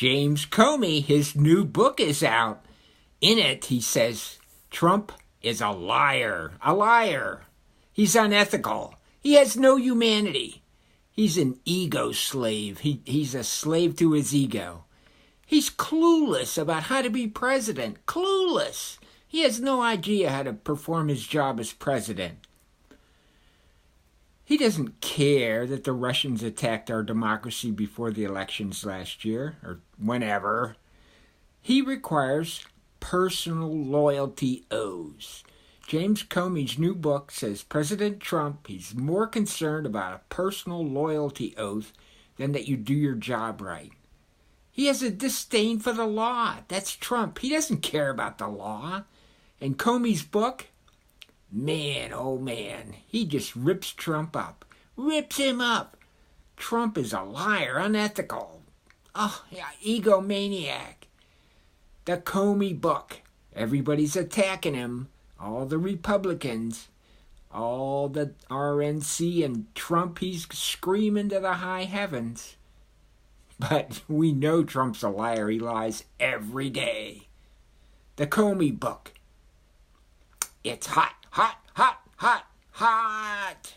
James Comey, his new book is out. In it, he says, Trump is a liar. A liar. He's unethical. He has no humanity. He's an ego slave. He's a slave to his ego. He's clueless about how to be president. Clueless. He has no idea how to perform his job as president. He doesn't care that the Russians attacked our democracy before the elections last year, or whenever. He requires personal loyalty oaths. James Comey's new book says President Trump, he's more concerned about a personal loyalty oath than that you do your job right. He has a disdain for the law. That's Trump. He doesn't care about the law. And Comey's book, man, oh man, he just rips Trump up. Rips him up. Trump is a liar, unethical. Oh, yeah, egomaniac. The Comey book. Everybody's attacking him. All the Republicans, all the RNC, and Trump, he's screaming to the high heavens. But we know Trump's a liar. He lies every day. The Comey book. It's hot, hot, hot, hot, hot.